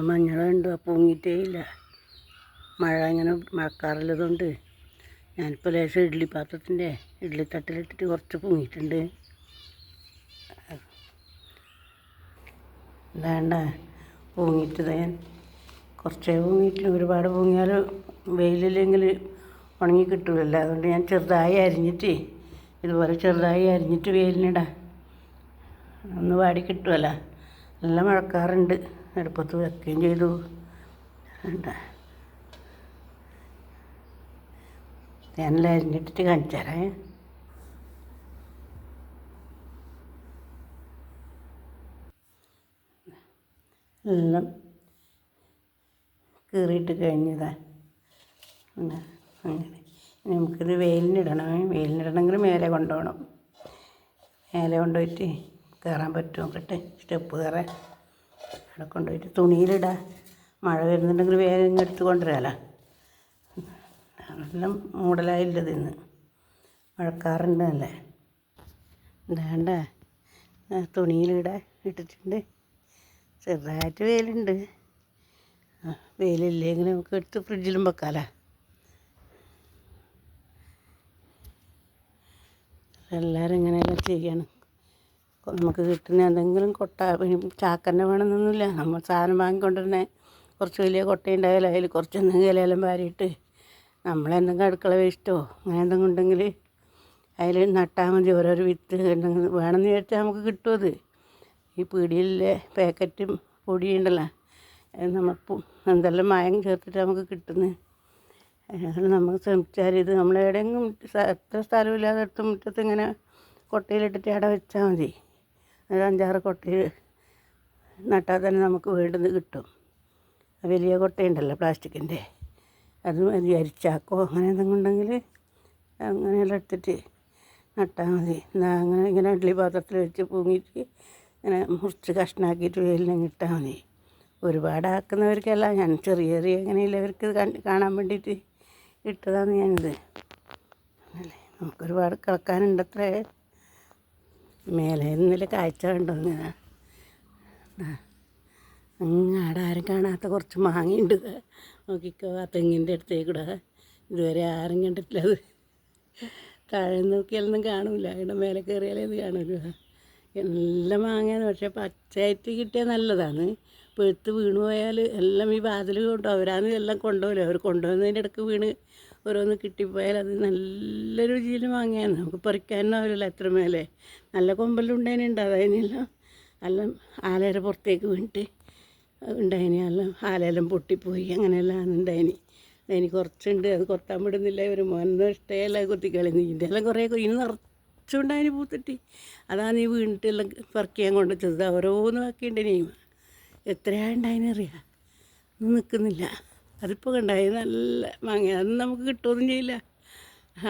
മഞ്ഞളുണ്ട് പൊങ്ങിയിട്ടേ ഇല്ല. മഴ ഇങ്ങനെ മഴക്കാറുള്ളതുകൊണ്ട് ഞാനിപ്പോൾ ലേശം ഇഡ്ഡലി തട്ടിലിട്ടിട്ട് കുറച്ച് പൊങ്ങിയിട്ടുണ്ട്. വേണ്ട പൊങ്ങിയിട്ട് ഞാൻ കുറച്ചേ പൊങ്ങിയിട്ടില്ല. ഒരുപാട് പൊങ്ങിയാൽ വെയിലില്ലെങ്കിൽ ഉണങ്ങി കിട്ടില്ലല്ലോ. അതുകൊണ്ട് ഞാൻ ചെറുതായി അരിഞ്ഞിട്ട് ഇതുപോലെ ചെറുതായി അരിഞ്ഞിട്ട് വെയിലിനിടാം. ഒന്ന് വാടി കിട്ടുമല്ലോ. നല്ല മഴക്കാറുണ്ട്. അടുപ്പത്ത് വെക്കുകയും ചെയ്തു. വേണ്ട ഞാനെല്ലാം അരിഞ്ഞിട്ടിട്ട് കാണിച്ചു തരാം. എല്ലാം കീറിയിട്ട് കഴിഞ്ഞതാ. അങ്ങനെ നമുക്കിത് വെയിലിനിടണമെങ്കിൽ മേലെ കൊണ്ടുപോകണം. മേലെ കൊണ്ടുപോയിട്ട് കയറാൻ പറ്റും നോക്കട്ടെ. സ്റ്റെപ്പ് കയറാൻ അവിടെ കൊണ്ടുപോയിട്ട് തുണിയിലിടാം. മഴ വരുന്നുണ്ടെങ്കിൽ വേഗം ഇങ്ങെടുത്ത് കൊണ്ടുവരാമല്ലോ. എല്ലാം മൂടലായില്ലത് ഇന്ന് മഴക്കാറുണ്ടല്ലേ. വേണ്ട തുണിയിലിടാൻ ഇട്ടിട്ടുണ്ട്. ചെറുതായിട്ട് വെയിലുണ്ട്. വെയിലില്ലെങ്കിൽ നമുക്ക് എടുത്ത് ഫ്രിഡ്ജിലും വെക്കാമല്ലോ. എല്ലാവരും ഇങ്ങനെയെല്ലാം ചെയ്യണം. നമുക്ക് കിട്ടുന്ന എന്തെങ്കിലും കൊട്ട ചാക്കന്നെ വേണമെന്നൊന്നുമില്ല. നമ്മൾ സാധനം വാങ്ങിക്കൊണ്ടിരുന്ന കുറച്ച് വലിയ കൊട്ടയുണ്ടായാലും അതിൽ കുറച്ച് എന്തെങ്കിലും ഇലയെല്ലാം വാരിയിട്ട് നമ്മളെന്തെങ്കിലും അടുക്കള വേസ്റ്റോ അങ്ങനെ എന്തെങ്കിലും ഉണ്ടെങ്കിൽ അതിൽ നട്ടാൽ മതി. ഓരോരോ വിത്ത് ഉണ്ടെങ്കിൽ വേണമെന്ന് വിചാരിച്ചാൽ നമുക്ക് കിട്ടും. അത് ഈ പീടികയിലെ പാക്കറ്റും പൊടിയുണ്ടല്ലോ, നമുക്ക് എന്തെല്ലാം മായം ചേർത്തിട്ട് നമുക്ക് കിട്ടുന്നത്. അതിന് നമുക്ക് ശ്രമിച്ചാൽ ഇത് നമ്മളെവിടെയെങ്കിലും എത്ര സ്ഥലമില്ലാതെ മുറ്റത്ത് ഇങ്ങനെ കൊട്ടയിലിട്ടിട്ട് അവിടെ വെച്ചാൽ മതി. ഒരു 5-6 കൊട്ടയിൽ നട്ടാൽ തന്നെ നമുക്ക് വേണ്ടുന്നത് കിട്ടും. വലിയ കൊട്ടയുണ്ടല്ലോ പ്ലാസ്റ്റിക്കിൻ്റെ, അത് മതി. അരിച്ചാക്കോ അങ്ങനെ എന്തെങ്കിലും ഉണ്ടെങ്കിൽ അങ്ങനെയെല്ലാം എടുത്തിട്ട് നട്ടാൽ മതി. അങ്ങനെ ഇങ്ങനെ ഇഡ്ഡലി പാത്രത്തിൽ വെച്ച് പൊങ്ങിയിട്ട് ഇങ്ങനെ മുറിച്ച് കഷ്ണാക്കിയിട്ട് വെയിലിനെ ഇട്ടാൽ മതി. ഒരുപാടാക്കുന്നവർക്കല്ല, ഞാൻ ചെറിയ ചെറിയ ഇങ്ങനെയുള്ളവർക്ക് കാണാൻ വേണ്ടിയിട്ട് ഇട്ടതാണ് ഞാനിത്. അല്ലേ, നമുക്കൊരുപാട് കിളക്കാനുണ്ടത്രേ. മേലെ നിന്നില്ല കാഴ്ച കണ്ടോ ഇങ്ങനെ. അങ്ങാടെ ആരും കാണാത്ത കുറച്ച് മാങ്ങയുണ്ട്. നോക്കിക്കോ, ആ തെങ്ങിൻ്റെ അടുത്തേക്കൂടെ. ഇതുവരെ ആരും കണ്ടിട്ടില്ല. അത് താഴെ നോക്കിയാലൊന്നും കാണില്ല. ഇവിടെ മേലെ കയറിയാലേ ഇത് കാണുമല്ലോ. എല്ലാം മാങ്ങയാണ്. പക്ഷേ പച്ചയായിട്ട് കിട്ടിയാൽ നല്ലതാണ്. പെഴുത്ത് വീണ് പോയാൽ എല്ലാം ഈ വാതിൽ കൊണ്ടുപോകും. അവരാണ് എല്ലാം കൊണ്ടുപോകില്ല. അവർ കൊണ്ടുപോകുന്നതിൻ്റെ ഇടയ്ക്ക് വീണ് ഓരോന്ന് കിട്ടിപ്പോയാൽ അത് നല്ല രുചിയിൽ മാങ്ങയാണ്. നമുക്ക് പറിക്കാനൊന്നും ആവില്ല. എത്ര മേലെ നല്ല കൊമ്പെല്ലാം ഉണ്ടായിനുണ്ട്. അതായതിനെല്ലാം എല്ലാം ആലയുടെ പുറത്തേക്ക് വീണിട്ട് ഉണ്ടായിന്. എല്ലാം ആലയെല്ലാം പൊട്ടിപ്പോയി. അങ്ങനെയെല്ലാം ഉണ്ടായിന്. അതിന് കുറച്ചുണ്ട്, അത് കൊത്താൻ വിടുന്നില്ല. ഒരു മോനൊന്നും ഇഷ്ടമല്ല, കൊത്തിക്കളയുന്നു. ഇതിൻ്റെ എല്ലാം കുറേ ഇനി നിറച്ചുണ്ടായിന് പൂത്തിട്ട്. അതാണ് ഈ വീണിട്ടെല്ലാം പറിക്കാൻ കൊണ്ടുവച്ചത്. ഓരോന്ന് ബാക്കിയുണ്ട്. ഇനി എത്രയാണ് ഉണ്ടായിനറിയാം, ഒന്നും നിൽക്കുന്നില്ല. അതിപ്പോൾ കണ്ടായി നല്ല മാങ്ങ. അതൊന്നും നമുക്ക് കിട്ടുകയൊന്നും ചെയ്യില്ല.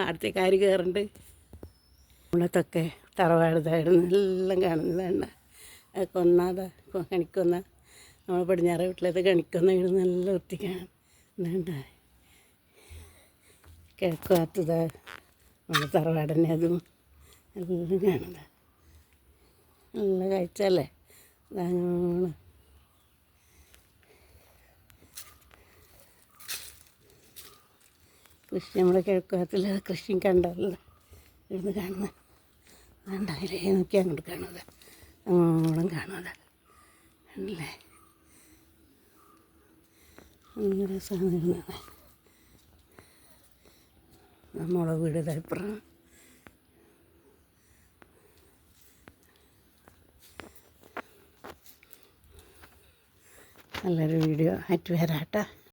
അടുത്തേക്ക് ആര് കയറുണ്ട്. നമ്മളത്തൊക്കെ തറവാടുതായിരുന്നു എല്ലാം കാണുന്നതാണ്. കൊന്നാതാ കണിക്കൊന്ന, നമ്മൾ പടിഞ്ഞാറ് വീട്ടിലത്തെ കണിക്കൊന്ന ഇടുന്ന നല്ല വൃത്തിക്കാണ്. എന്താ കിഴക്ക് ഭാഗത്തതാ നമ്മുടെ തറവാടന്നെ. അതും എല്ലാം കാണുന്നത് നല്ല കാഴ്ച അല്ലേ. കൃഷി നമ്മുടെ കിഴക്ക് ഭാഗത്തില്ല കൃഷിയും കണ്ടല്ലോ ഇവിടുന്ന് കാണുന്നത്. വേണ്ടായില്ലേ, നോക്കി അങ്ങോട്ട് കാണുന്നത്, അങ്ങോളം കാണുന്നത് അല്ലേ. അങ്ങനെ രസമാണ്. നമ്മളെ വീട് ഇതായിപ്പുറം. നല്ലൊരു വീഡിയോ ആയിട്ട് വരാട്ടോ.